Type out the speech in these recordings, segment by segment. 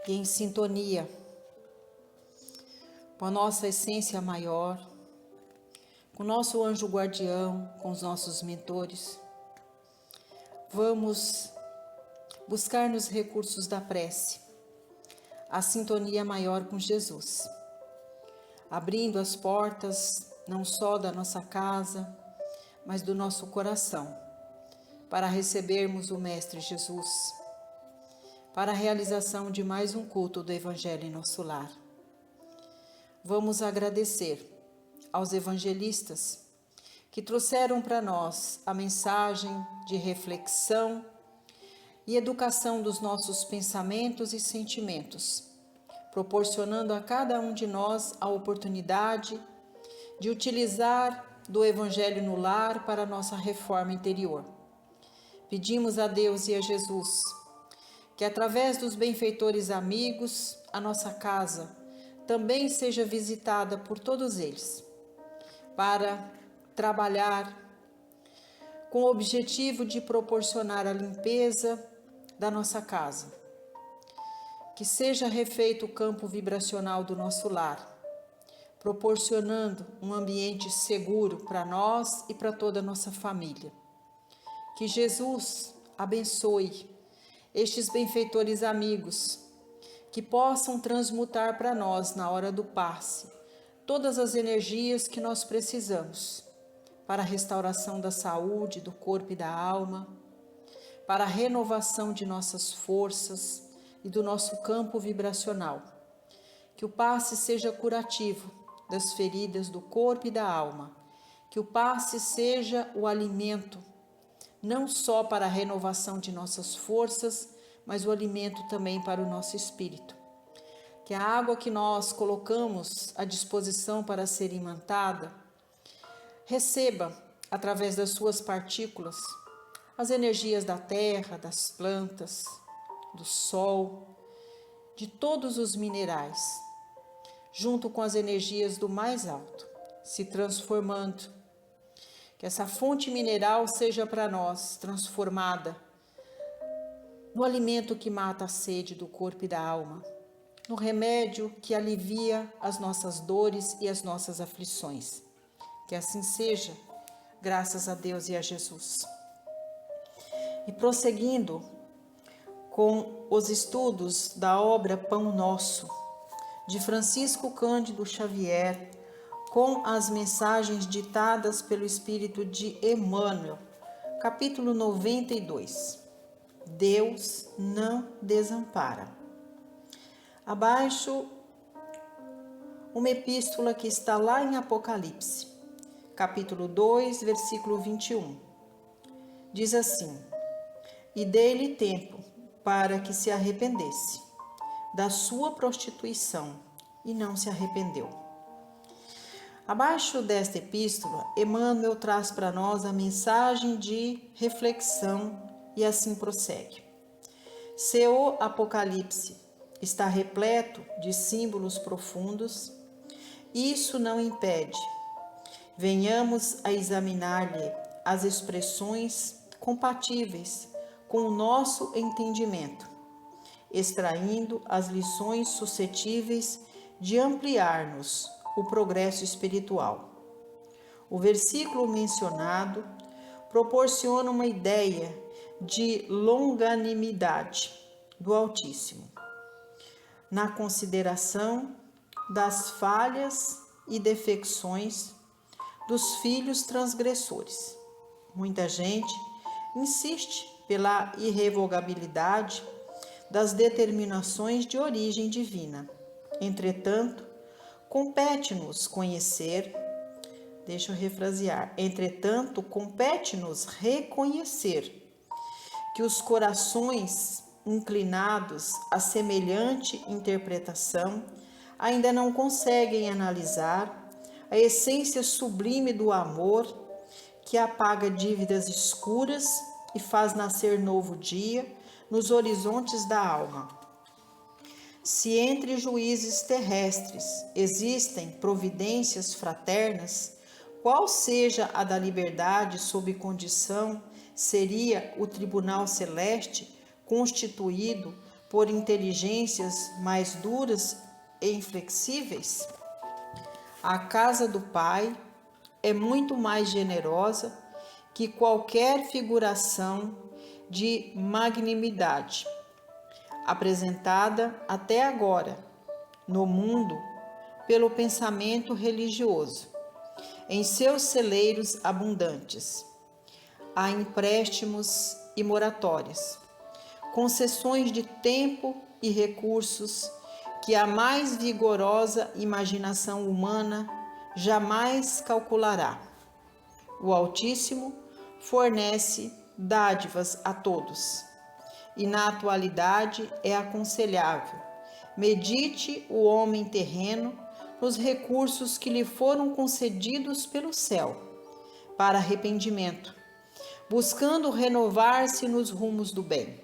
e em sintonia com a nossa essência maior, com o nosso anjo guardião, com os nossos mentores, vamos buscar nos recursos da prece a sintonia maior com Jesus, abrindo as portas não só da nossa casa, mas do nosso coração, para recebermos o Mestre Jesus, para a realização de mais um culto do Evangelho em nosso lar. Vamos agradecer aos evangelistas que trouxeram para nós a mensagem de reflexão e educação dos nossos pensamentos e sentimentos, proporcionando a cada um de nós a oportunidade de utilizar do Evangelho no lar para a nossa reforma interior. Pedimos a Deus e a Jesus que, através dos benfeitores amigos, a nossa casa também seja visitada por todos eles, para trabalhar com o objetivo de proporcionar a limpeza da nossa casa, que seja refeito o campo vibracional do nosso lar, proporcionando um ambiente seguro para nós e para toda a nossa família. Que Jesus abençoe estes benfeitores amigos, que possam transmutar para nós, na hora do passe, todas as energias que nós precisamos para a restauração da saúde, do corpo e da alma, para a renovação de nossas forças e do nosso campo vibracional. Que o passe seja curativo das feridas do corpo e da alma, que o passe seja o alimento, não só para a renovação de nossas forças, mas o alimento também para o nosso espírito. Que a água que nós colocamos à disposição para ser imantada receba, através das suas partículas, as energias da terra, das plantas, do sol, de todos os minerais, junto com as energias do mais alto, se transformando. Que essa fonte mineral seja para nós transformada no alimento que mata a sede do corpo e da alma, no remédio que alivia as nossas dores e as nossas aflições. Que assim seja, graças a Deus e a Jesus. E prosseguindo com os estudos da obra Pão Nosso, de Francisco Cândido Xavier, com as mensagens ditadas pelo Espírito de Emmanuel, capítulo 92. Deus não desampara. Abaixo, uma epístola que está lá em Apocalipse, capítulo 2, versículo 21. Diz assim: E dei-lhe tempo para que se arrependesse da sua prostituição, e não se arrependeu. Abaixo desta epístola, Emmanuel traz para nós a mensagem de reflexão e assim prossegue. Seu Apocalipse está repleto de símbolos profundos. Isso não impede. Venhamos a examinar-lhe as expressões compatíveis com o nosso entendimento, extraindo as lições suscetíveis de ampliar-nos o progresso espiritual. O versículo mencionado proporciona uma ideia de longanimidade do Altíssimo, na consideração das falhas e defecções dos filhos transgressores. Muita gente insiste pela irrevogabilidade das determinações de origem divina. Entretanto, compete-nos conhecer, entretanto, compete-nos reconhecer que os corações inclinados a semelhante interpretação ainda não conseguem analisar a essência sublime do amor que apaga dívidas escuras e faz nascer novo dia nos horizontes da alma. Se entre juízes terrestres existem providências fraternas, qual seja a da liberdade sob condição, seria o tribunal celeste constituído por inteligências mais duras e inflexíveis? A casa do Pai é muito mais generosa que qualquer figuração de magnanimidade apresentada até agora no mundo pelo pensamento religioso. Em seus celeiros abundantes, há empréstimos e moratórias, concessões de tempo e recursos que a mais vigorosa imaginação humana jamais calculará. O Altíssimo fornece dádivas a todos, e na atualidade é aconselhável: medite o homem terreno nos recursos que lhe foram concedidos pelo céu para arrependimento, buscando renovar-se nos rumos do bem.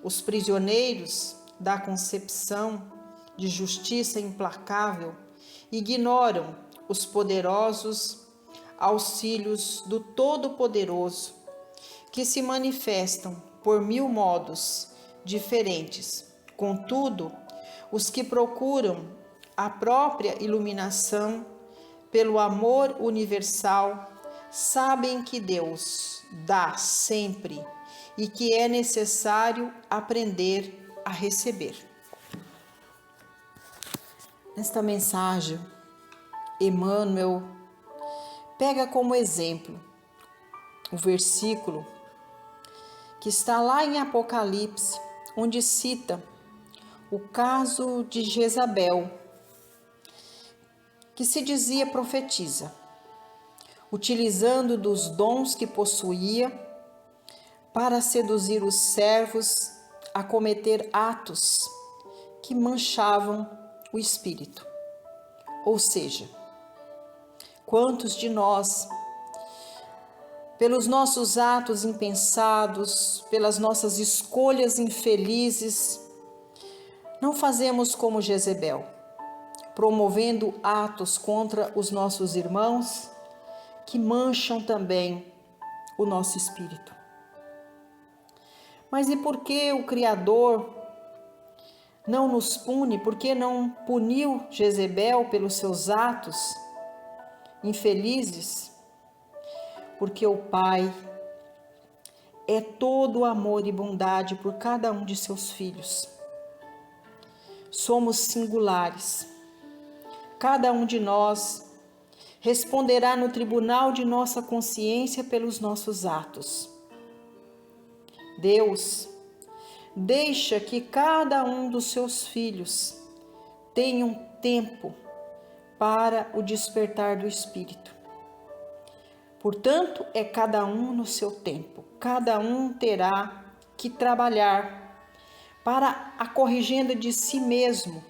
Os prisioneiros da concepção de justiça implacável ignoram os poderosos auxílios do Todo-Poderoso, que se manifestam por mil modos diferentes. Contudo, os que procuram a própria iluminação pelo amor universal sabem que Deus dá sempre e que é necessário aprender a receber. Nesta mensagem, Emmanuel pega como exemplo o versículo que está lá em Apocalipse, onde cita o caso de Jezabel, que se dizia profetisa, utilizando dos dons que possuía para seduzir os servos a cometer atos que manchavam o espírito. Ou seja, quantos de nós, pelos nossos atos impensados, pelas nossas escolhas infelizes, não fazemos como Jezebel, promovendo atos contra os nossos irmãos que mancham também o nosso espírito? Mas e por que o Criador não nos pune? Por que não puniu Jezebel pelos seus atos infelizes? Porque o Pai é todo amor e bondade por cada um de seus filhos. Somos singulares. Cada um de nós responderá no tribunal de nossa consciência pelos nossos atos. Deus deixa que cada um dos seus filhos tenha um tempo para o despertar do Espírito. Portanto, é cada um no seu tempo. Cada um terá que trabalhar para a corrigenda de si mesmo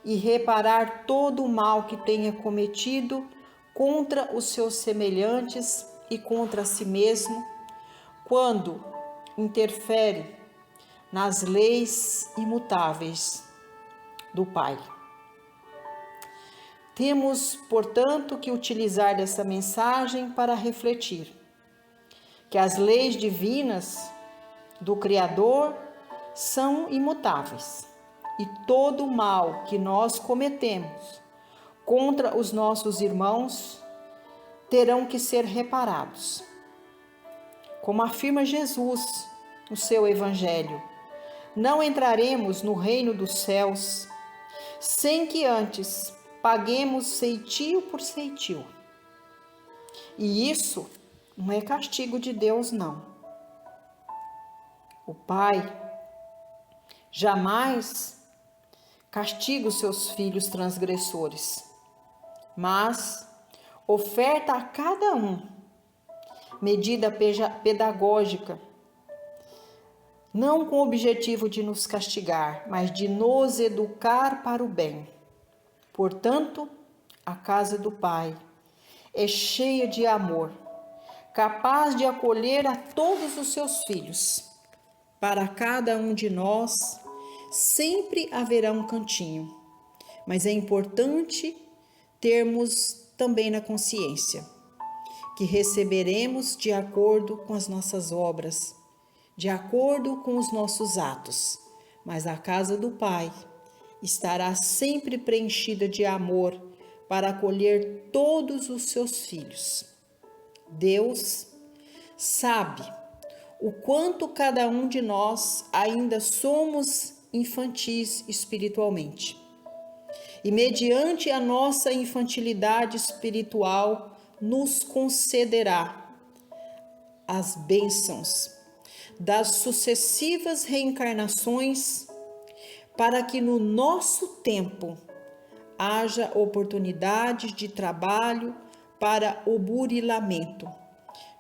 e reparar todo o mal que tenha cometido contra os seus semelhantes e contra si mesmo, quando interfere nas leis imutáveis do Pai. Temos, portanto, que utilizar dessa mensagem para refletir que as leis divinas do Criador são imutáveis e todo o mal que nós cometemos contra os nossos irmãos terão que ser reparados. Como afirma Jesus no seu Evangelho, não entraremos no reino dos céus sem que antes paguemos ceitio por ceitio. E isso não é castigo de Deus, não. O Pai jamais castiga os seus filhos transgressores, mas oferta a cada um medida pedagógica, não com o objetivo de nos castigar, mas de nos educar para o bem. Portanto, a casa do Pai é cheia de amor, capaz de acolher a todos os seus filhos. Para cada um de nós, sempre haverá um cantinho, mas é importante termos também na consciência que receberemos de acordo com as nossas obras, de acordo com os nossos atos, mas a casa do Pai estará sempre preenchida de amor para acolher todos os seus filhos. Deus sabe o quanto cada um de nós ainda somos infantis espiritualmente. E mediante a nossa infantilidade espiritual, nos concederá as bênçãos das sucessivas reencarnações, para que no nosso tempo haja oportunidades de trabalho para o burilamento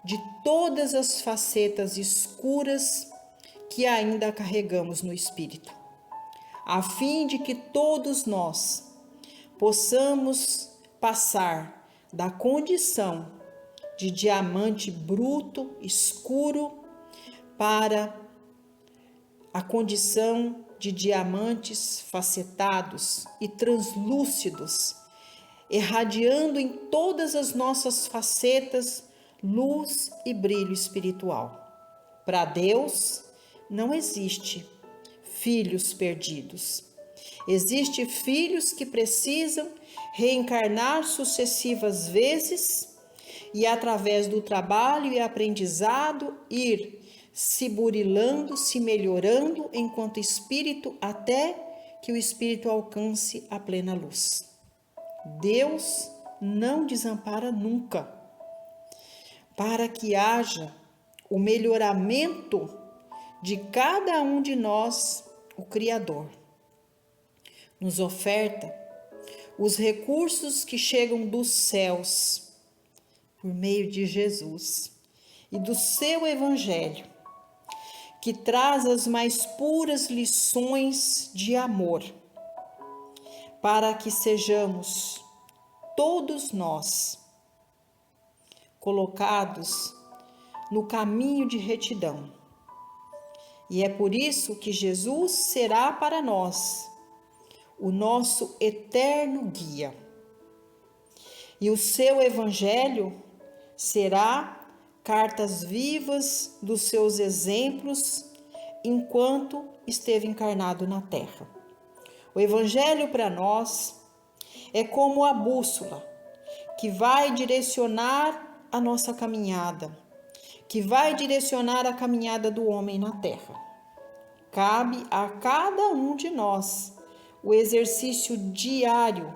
de todas as facetas escuras que ainda carregamos no espírito, a fim de que todos nós possamos passar da condição de diamante bruto, escuro, para a condição de diamantes facetados e translúcidos, irradiando em todas as nossas facetas luz e brilho espiritual. Para Deus não existe filhos perdidos. Existem filhos que precisam reencarnar sucessivas vezes e, através do trabalho e aprendizado, ir se burilando, se melhorando enquanto espírito, até que o espírito alcance a plena luz. Deus não desampara nunca, para que haja o melhoramento de cada um de nós. O Criador nos oferta os recursos que chegam dos céus por meio de Jesus e do seu Evangelho, que traz as mais puras lições de amor, para que sejamos todos nós colocados no caminho de retidão. E é por isso que Jesus será para nós o nosso eterno guia. E o seu Evangelho será cartas vivas dos seus exemplos enquanto esteve encarnado na terra. O Evangelho para nós é como a bússola que vai direcionar a nossa caminhada, que vai direcionar a caminhada do homem na terra. Cabe a cada um de nós o exercício diário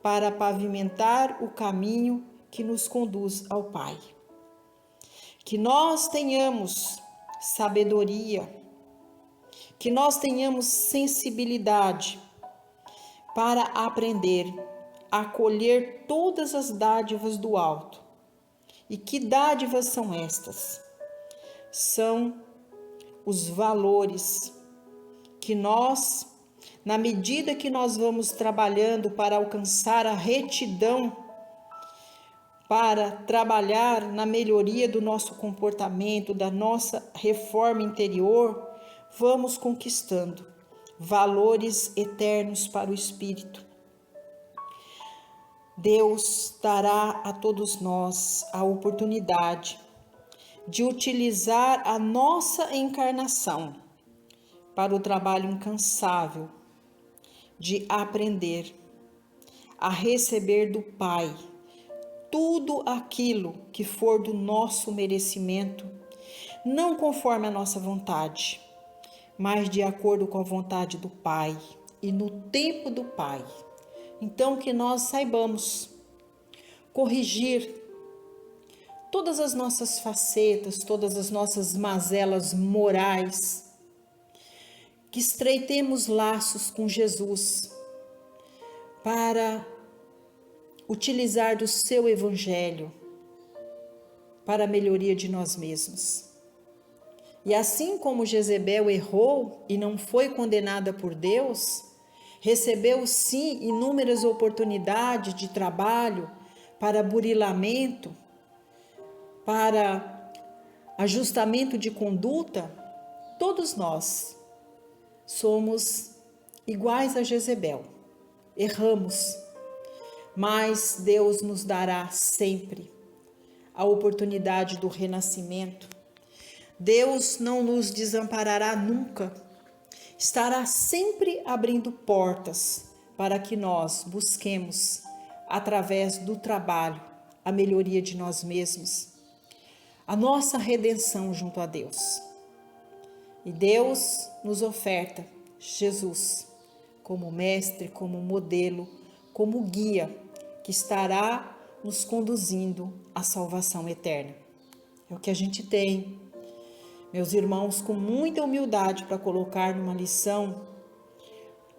para pavimentar o caminho que nos conduz ao Pai. Que nós tenhamos sabedoria, que nós tenhamos sensibilidade para aprender a acolher todas as dádivas do alto. E que dádivas são estas? São os valores que nós, na medida que nós vamos trabalhando para alcançar a retidão, para trabalhar na melhoria do nosso comportamento, da nossa reforma interior, vamos conquistando valores eternos para o espírito. Deus dará a todos nós a oportunidade de utilizar a nossa encarnação para o trabalho incansável de aprender a receber do Pai tudo aquilo que for do nosso merecimento, não conforme a nossa vontade, mas de acordo com a vontade do Pai e no tempo do Pai. Então, que nós saibamos corrigir todas as nossas facetas, todas as nossas mazelas morais, que estreitemos laços com Jesus para utilizar do seu Evangelho para a melhoria de nós mesmos. E assim como Jezebel errou e não foi condenada por Deus, recebeu sim inúmeras oportunidades de trabalho para burilamento, para ajustamento de conduta. Todos nós somos iguais a Jezebel, erramos, mas Deus nos dará sempre a oportunidade do renascimento. Deus não nos desamparará nunca estará sempre abrindo portas para que nós busquemos, através do trabalho, a melhoria de nós mesmos, a nossa redenção junto a Deus. E Deus nos oferta Jesus como mestre, como modelo, como guia que estará nos conduzindo à salvação eterna. É o que a gente tem, meus irmãos, com muita humildade para colocar numa lição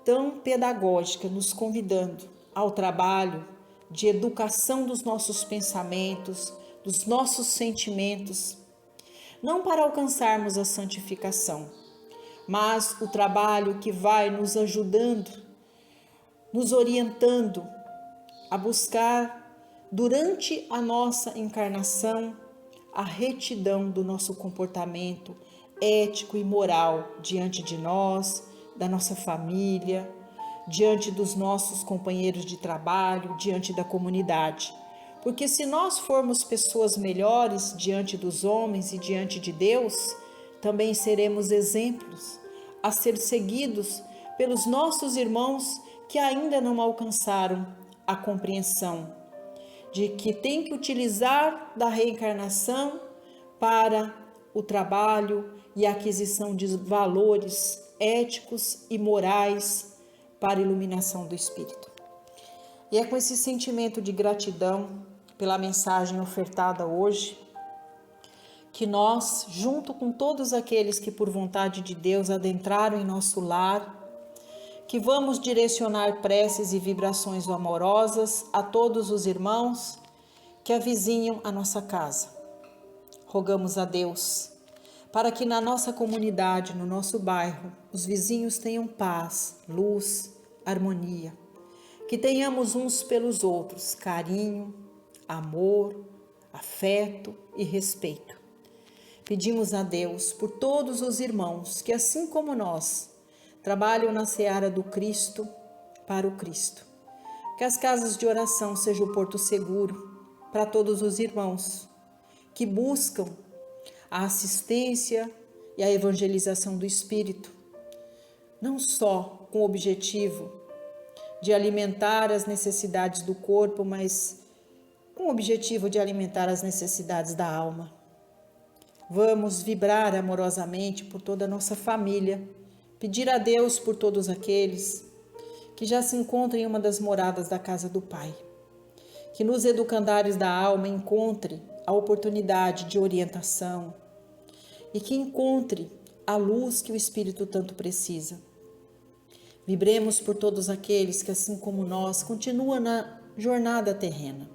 tão pedagógica, nos convidando ao trabalho de educação dos nossos pensamentos, dos nossos sentimentos, não para alcançarmos a santificação, mas o trabalho que vai nos ajudando, nos orientando a buscar, durante a nossa encarnação, a retidão do nosso comportamento ético e moral diante de nós, da nossa família, diante dos nossos companheiros de trabalho, diante da comunidade. Porque se nós formos pessoas melhores diante dos homens e diante de Deus, também seremos exemplos a ser seguidos pelos nossos irmãos que ainda não alcançaram a compreensão de que tem que utilizar da reencarnação para o trabalho e a aquisição de valores éticos e morais para a iluminação do espírito. E é com esse sentimento de gratidão pela mensagem ofertada hoje, que nós, junto com todos aqueles que por vontade de Deus adentraram em nosso lar, que vamos direcionar preces e vibrações amorosas a todos os irmãos que avizinham a nossa casa. Rogamos a Deus para que na nossa comunidade, no nosso bairro, os vizinhos tenham paz, luz, harmonia, que tenhamos uns pelos outros carinho, amor, afeto e respeito. Pedimos a Deus por todos os irmãos que, assim como nós, trabalham na seara do Cristo para o Cristo. Que as casas de oração sejam o porto seguro para todos os irmãos que buscam a assistência e a evangelização do Espírito, não só com o objetivo de alimentar as necessidades do corpo, mas com o objetivo de alimentar as necessidades da alma. Vamos vibrar amorosamente por toda a nossa família, pedir a Deus por todos aqueles que já se encontram em uma das moradas da casa do Pai. Que nos educandares da alma encontre a oportunidade de orientação e que encontre a luz que o Espírito tanto precisa. Vibremos por todos aqueles que, assim como nós, continuam na jornada terrena.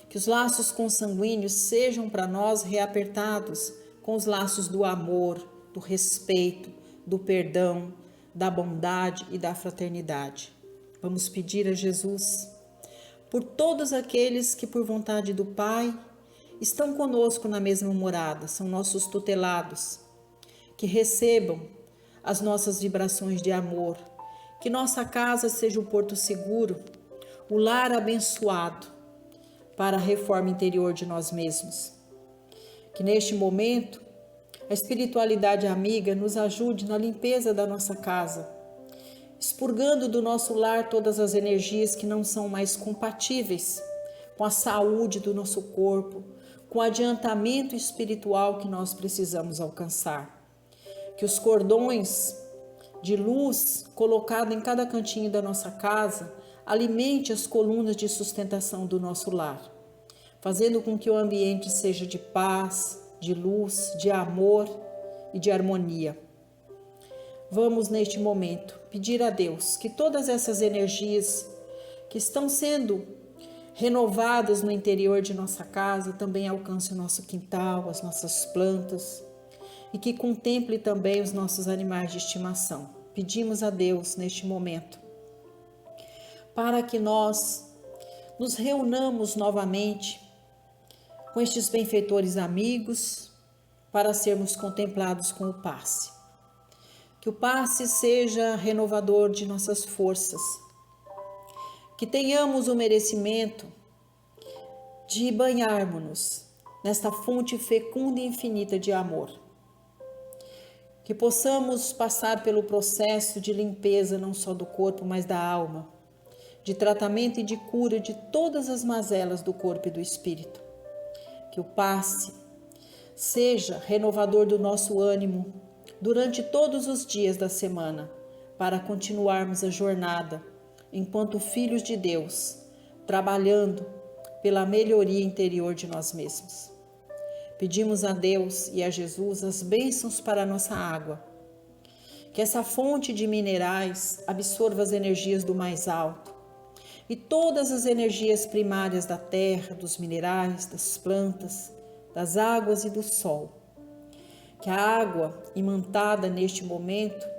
Que os laços consanguíneos sejam para nós reapertados com os laços do amor, do respeito, do perdão, da bondade e da fraternidade. Vamos pedir a Jesus por todos aqueles que, por vontade do Pai, estão conosco na mesma morada, são nossos tutelados, que recebam as nossas vibrações de amor, que nossa casa seja um porto seguro, o lar abençoado para a reforma interior de nós mesmos. Que neste momento a espiritualidade amiga nos ajude na limpeza da nossa casa, expurgando do nosso lar todas as energias que não são mais compatíveis com a saúde do nosso corpo, com o adiantamento espiritual que nós precisamos alcançar. Que os cordões de luz colocados em cada cantinho da nossa casa alimente as colunas de sustentação do nosso lar, fazendo com que o ambiente seja de paz, de luz, de amor e de harmonia. Vamos neste momento pedir a Deus que todas essas energias que estão sendo renovadas no interior de nossa casa também alcancem o nosso quintal, as nossas plantas e que contemple também os nossos animais de estimação. Pedimos a Deus neste momento para que nós nos reunamos novamente com estes benfeitores amigos para sermos contemplados com o passe. Que o passe seja renovador de nossas forças, que tenhamos o merecimento de banharmos-nos nesta fonte fecunda e infinita de amor. que possamos passar pelo processo de limpeza não só do corpo, mas da alma, de tratamento e de cura de todas as mazelas do corpo e do espírito. Que o passe seja renovador do nosso ânimo durante todos os dias da semana, para continuarmos a jornada enquanto filhos de Deus, trabalhando pela melhoria interior de nós mesmos. Pedimos a Deus e a Jesus as bênçãos para a nossa água, que essa fonte de minerais absorva as energias do mais alto e todas as energias primárias da terra, dos minerais, das plantas, das águas e do sol. Que a água imantada neste momento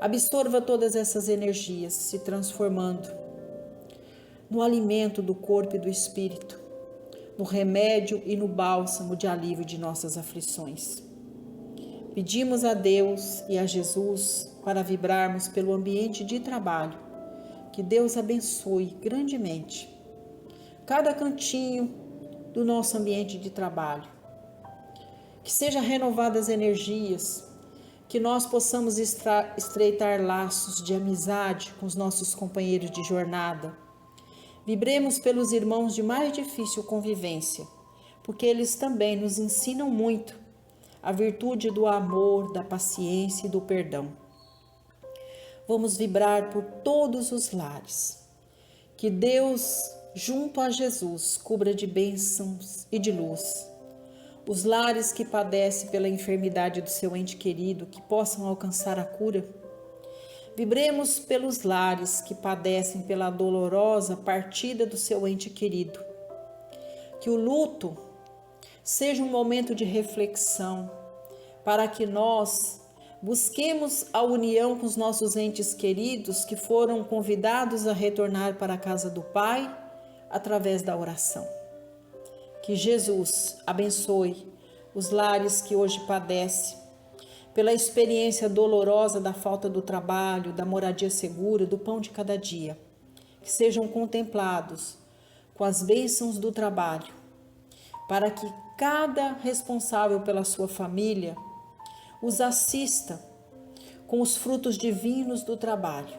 absorva todas essas energias, se transformando no alimento do corpo e do espírito, no remédio e no bálsamo de alívio de nossas aflições. Pedimos a Deus e a Jesus para vibrarmos pelo ambiente de trabalho. Que Deus abençoe grandemente cada cantinho do nosso ambiente de trabalho. Que sejam renovadas energias, que nós possamos estreitar laços de amizade com os nossos companheiros de jornada. Vibremos pelos irmãos de mais difícil convivência, porque eles também nos ensinam muito a virtude do amor, da paciência e do perdão. Vamos vibrar por todos os lares. Que Deus, junto a Jesus, cubra de bênçãos e de luz os lares que padecem pela enfermidade do seu ente querido, que possam alcançar a cura. Vibremos pelos lares que padecem pela dolorosa partida do seu ente querido. Que o luto seja um momento de reflexão, para que nós busquemos a união com os nossos entes queridos que foram convidados a retornar para a casa do Pai através da oração. Que Jesus abençoe os lares que hoje padecem pela experiência dolorosa da falta do trabalho, da moradia segura, do pão de cada dia. Que sejam contemplados com as bênçãos do trabalho, para que cada responsável pela sua família os assista com os frutos divinos do trabalho,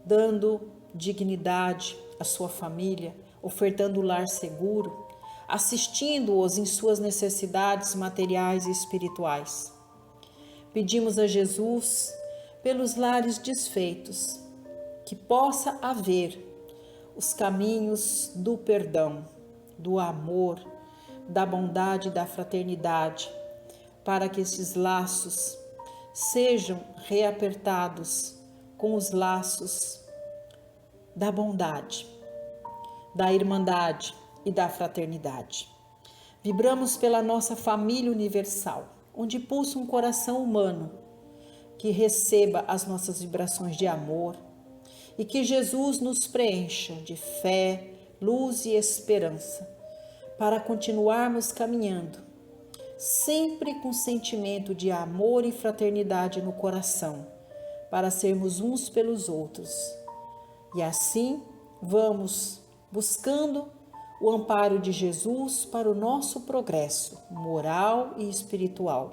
dando dignidade à sua família, ofertando lar seguro, assistindo-os em suas necessidades materiais e espirituais. Pedimos a Jesus pelos lares desfeitos, que possa haver os caminhos do perdão, do amor, da bondade e da fraternidade, para que esses laços sejam reapertados com os laços da bondade, da irmandade e da fraternidade. Vibramos pela nossa família universal, onde pulsa um coração humano que receba as nossas vibrações de amor e que Jesus nos preencha de fé, luz e esperança para continuarmos caminhando, sempre com sentimento de amor e fraternidade no coração, para sermos uns pelos outros. E assim vamos buscando o amparo de Jesus para o nosso progresso moral e espiritual.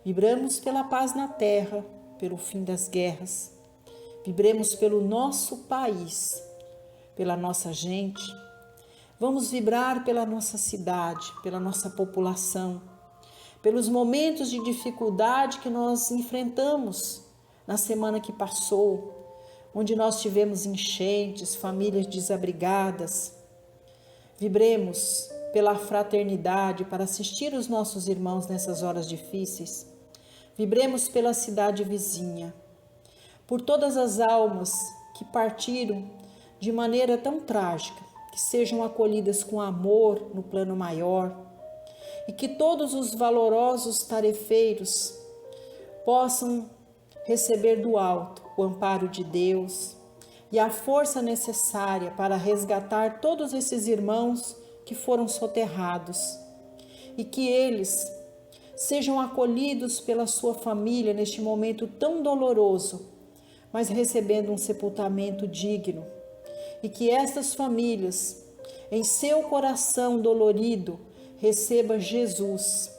Vibramos pela paz na terra, pelo fim das guerras. Vibremos pelo nosso país, pela nossa gente. Vamos vibrar pela nossa cidade, pela nossa população, pelos momentos de dificuldade que nós enfrentamos na semana que passou, onde nós tivemos enchentes, famílias desabrigadas. Vibremos pela fraternidade para assistir os nossos irmãos nessas horas difíceis. Vibremos pela cidade vizinha, por todas as almas que partiram de maneira tão trágica, que sejam acolhidas com amor no plano maior e que todos os valorosos tarefeiros possam receber do alto o amparo de Deus e a força necessária para resgatar todos esses irmãos que foram soterrados e que eles sejam acolhidos pela sua família neste momento tão doloroso, mas recebendo um sepultamento digno, e que estas famílias, em seu coração dolorido, recebam Jesus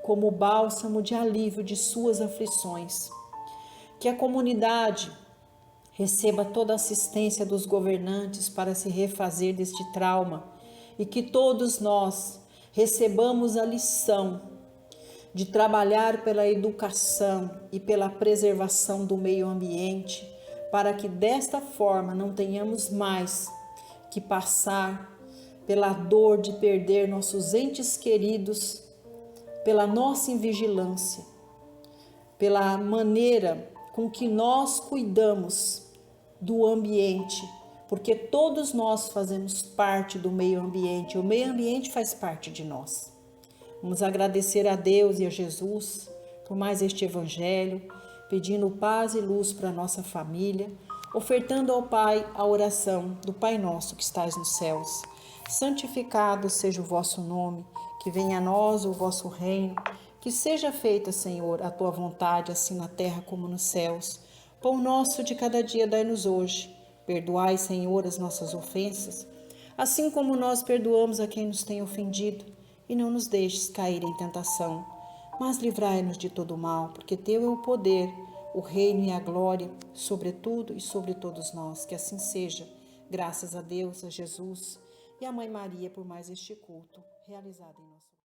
como bálsamo de alívio de suas aflições. Que a comunidade receba toda a assistência dos governantes para se refazer deste trauma e que todos nós recebamos a lição de trabalhar pela educação e pela preservação do meio ambiente, para que desta forma não tenhamos mais que passar pela dor de perder nossos entes queridos, pela nossa invigilância, pela maneira com que nós cuidamos do ambiente, porque todos nós fazemos parte do meio ambiente, o meio ambiente faz parte de nós. Vamos agradecer a Deus e a Jesus por mais este evangelho, pedindo paz e luz para a nossa família, ofertando ao Pai a oração do Pai Nosso que estás nos céus. Santificado seja o vosso nome, que venha a nós o vosso reino, que seja feita, Senhor, a tua vontade, assim na terra como nos céus. Pão nosso de cada dia dai-nos hoje. Perdoai, Senhor, as nossas ofensas, assim como nós perdoamos a quem nos tem ofendido. E não nos deixes cair em tentação, mas livrai-nos de todo o mal, porque teu é o poder, o reino e a glória, sobre tudo e sobre todos nós. Que assim seja, graças a Deus, a Jesus e a Mãe Maria por mais este culto realizado em nós.